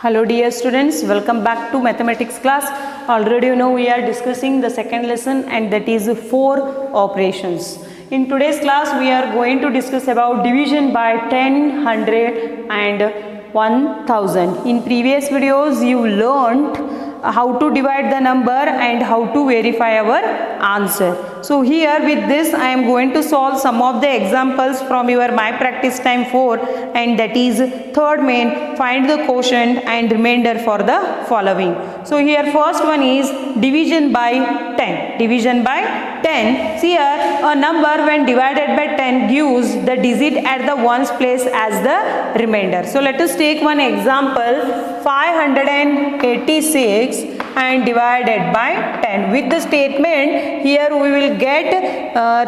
Hello dear students, welcome back to mathematics class. Already you know we are discussing the second lesson and that is 4 operations. In today's class we are going to discuss about division by 10, 100 and 1000. In previous videos you learnt how to divide the number and how to verify our answer. So here with this I am going to solve some of the examples from your my practice time 4 and that is third main, find the quotient and remainder for the following. So here first one is division by 10. Division by 10. See here a number when divided by 10 gives the digit at the ones place as the remainder. So let us take one example, 586 and divided by 10. With the statement here we will get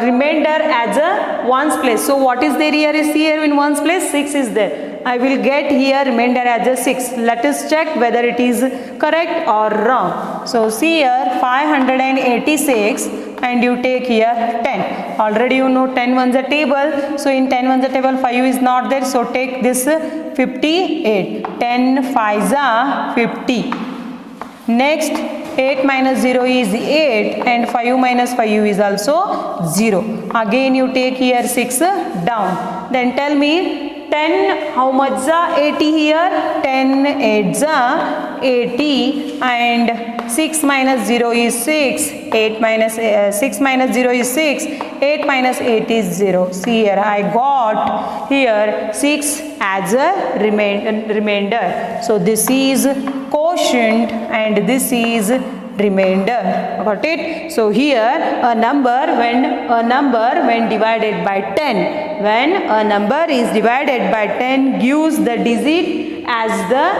remainder as a ones place. So what is there here is here in ones place 6 is there. I will get here remainder as a 6. Let us check whether it is correct or wrong. So see here 586 and you take here 10. Already you know 10 ones a table. So in 10 ones a table 5 is not there. So take this 58. 10 5s are 50. Next 8 minus 0 is 8 and 5 minus 5 is also 0. Again you take here 6 down. Then tell me 10 how much is 80 here? 10 8s are 80 and 6 minus 0 is 6. 6 minus 0 is 6. 8 minus 8 is 0. See here I got here 6 as a remainder. So this is quotient and this is remainder. Got it? So here a number when divided by 10, when a number is divided by 10 gives the digit as the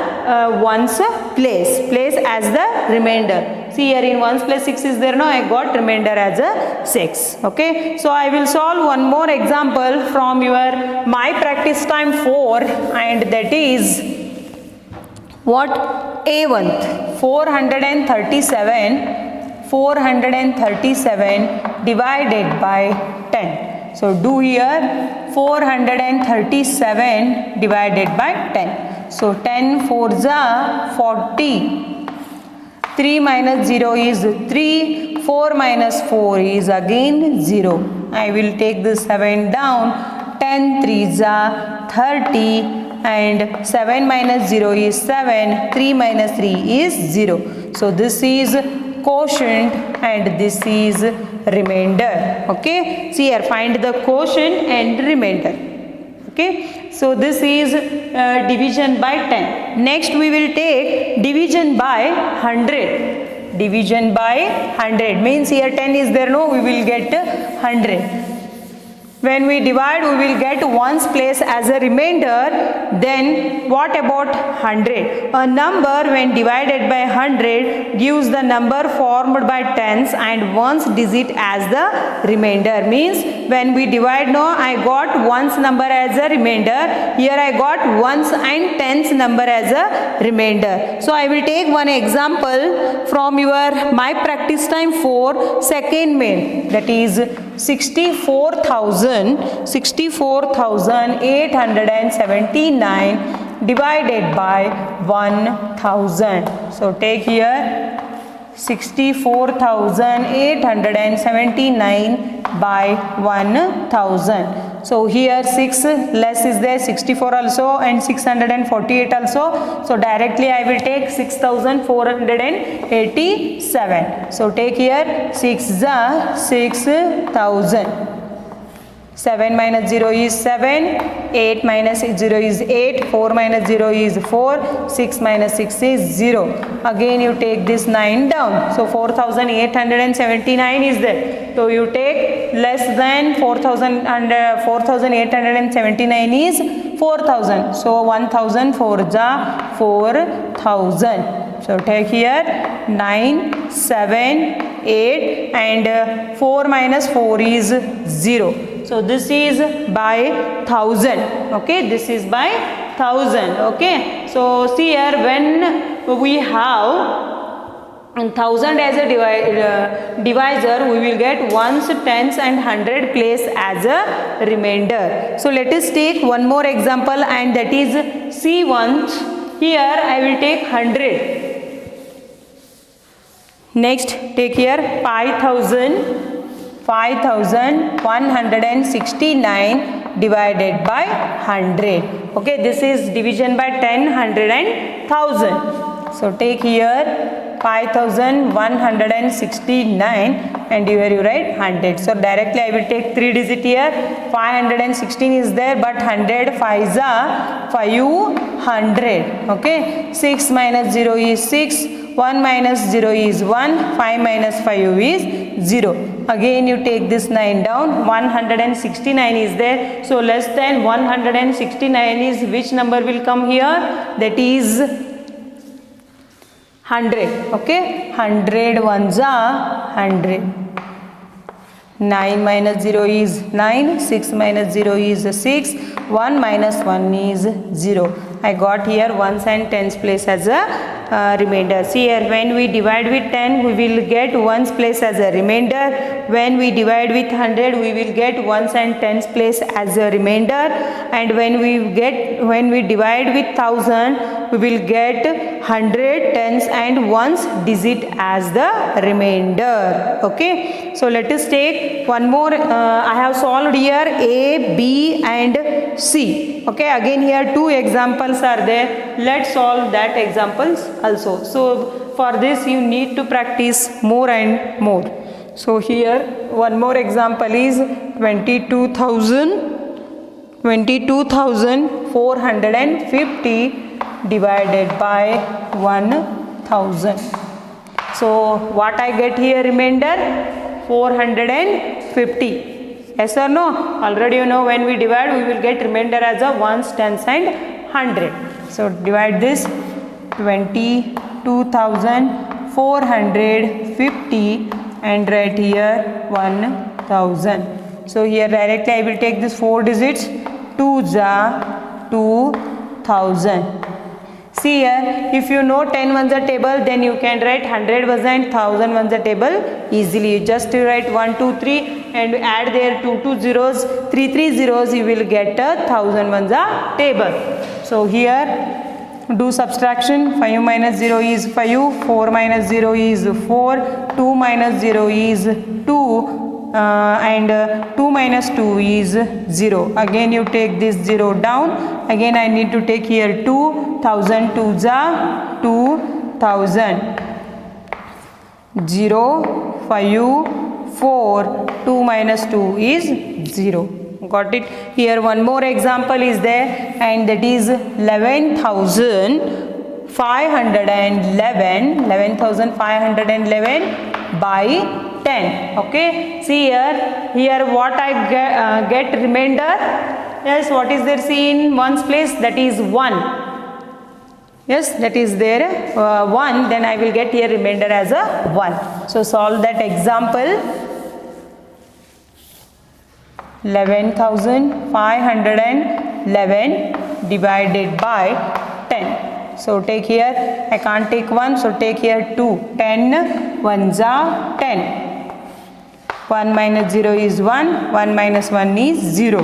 ones place as the remainder. See here in ones place 6 is there, no, I got remainder as a 6. Okay, so I will solve one more example from your my practice time 4 and that is what? A1 437 divided by 10. So do here 437 divided by 10. So 10 4s are 40. 3 minus 0 is 3. 4 minus 4 is again 0. I will take this 7 down. 10 3s are 30. And 7 minus 0 is 7, 3 minus 3 is 0. So this is quotient and this is remainder. Okay, see here find the quotient and remainder. Okay, so this is division by 10. Next we will take division by 100. Division by 100 means here 10 is there, no, we will get 100. When we divide, we will get ones place as a remainder. Then what about 100? A number when divided by 100 gives the number formed by tens and ones digit as the remainder. Means when we divide, no, I got ones number as a remainder. Here I got ones and tens number as a remainder. So I will take one example from your my practice time 4 second main, that is 64,879 divided by 1000. So take here 64,879 by 1000. So here 6 less is there, 64 also and 648 also. So directly I will take 6,487. So take here 6 6,000. 7 minus 0 is 7, 8 minus 0 is 8, 4 minus 0 is 4, 6 minus 6 is 0. Again you take this 9 down. So 4,879 is there. So you take less than 4,000 and 4,879 is 4,000. So 1,000 4s are 4,000. So take here 9, 7, 8 and 4 minus 4 is 0. So this is by 1000. Okay, this is by 1000. Okay, so see here when we have 1000 as a divisor, we will get ones, tens and 100 place as a remainder. So let us take one more example and that is C1 Here I will take 100. Next take here 5169 divided by 100. Okay, this is division by 10, 100 and 1000. So take here 5169 and here you write 100. So directly I will take 3 digit here. 516 is there, but 100 5s are 500. Okay, 6 minus 0 is 6. 1 minus 0 is 1, 5 minus 5 is 0. Again you take this 9 down, 169 is there. So less than 169 is which number will come here? That is 100. Okay, 100 ones are 100. 9 minus 0 is 9, 6 minus 0 is 6, 1 minus 1 is 0. I got here ones and tens place as a remainder. See here, when we divide with 10 we will get ones place as a remainder. When we divide with 100 we will get ones and tens place as a remainder. And when we divide with 1000 we will get 100 tens and ones digit as the remainder. Okay, so let us take one more. I have solved here A, B and C. Okay, again here 2 examples are there. Let's solve that examples also. So for this you need to practice more and more. So here one more example is 22,450 divided by 1000. So what I get here remainder? 450. Yes or no? Already you know when we divide we will get remainder as a ones, tens and 100. So divide this 22,450 and write here 1000. So here directly I will take this 4 digits. 2s are 2000. See here, if you know 10 ones a table, then you can write 100 ones and 1000 ones a table easily. You just write 1, 2, 3 and add there 2, 2 zeros, 3, 3 zeros, you will get a 1000 ones a table. So here do subtraction. 5 minus 0 is 5, 4 minus 0 is 4, 2 minus 0 is 2 and 2 minus 2 is 0. Again you take this 0 down. Again I need to take here 2. 1000 2s are 2000. 0, 5, 4, 2 minus 2 is 0. Got it? Here one more example is there and that is 11,511 by 10. Okay, see here what I get remainder. Yes, what is there? See in ones place, that is 1. Yes, that is there 1. Then I will get here remainder as a 1. So solve that example. 11,511 divided by 10. So take here, I can't take 1, so take here 2. 10 ones are 10. 1 minus 0 is 1, 1 minus 1 is 0.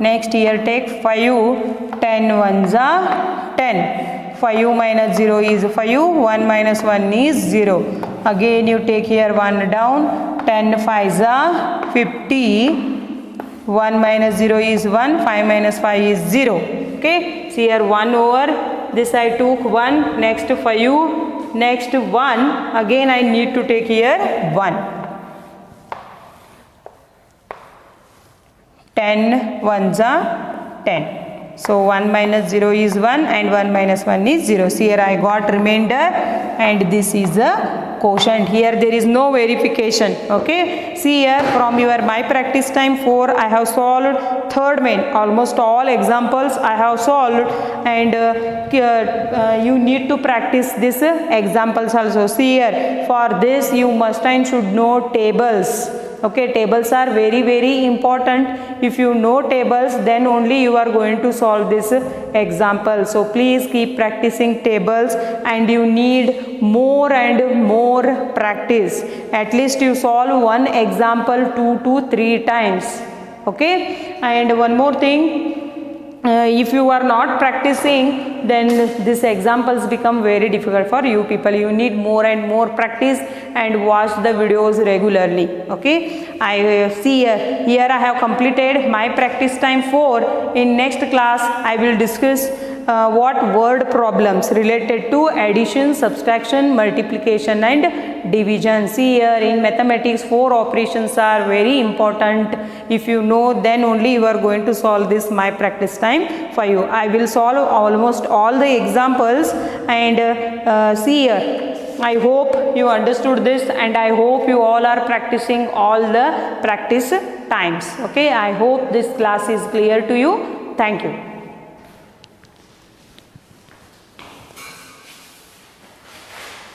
Next here take 5. 10 ones are 10. 5 minus 0 is 5, 1 minus 1 is 0. Again you take here 1 down. 10 5s are 50. 1 minus 0 is 1, 5 minus 5 is 0. Okay, see here 1 over this I took 1, next 5, next 1, again I need to take here 1. 10 ones are 10. So 1 minus 0 is 1 and 1 minus 1 is 0. See here I got remainder and this is a quotient. Here there is no verification. Okay, see here from your my practice time 4 I have solved third main. Almost all examples I have solved and you need to practice this examples also. See here, for this you must and should know tables. Okay, tables are very important. If you know tables, then only you are going to solve this example. So please keep practicing tables and you need more and more practice. At least you solve one example 2 to 3 times. Okay, and one more thing, if you are not practicing, then these examples become very difficult for you people. You need more and more practice and watch the videos regularly. Okay, I see here I have completed my practice time 4. In next class I will discuss what word problems related to addition, subtraction, multiplication and division. See here, in mathematics 4 operations are very important. If you know, then only you are going to solve this my practice time for you. I will solve almost all the examples, and see here, I hope you understood this, and I hope you all are practicing all the practice times. Okay, I hope this class is clear to you. Thank you.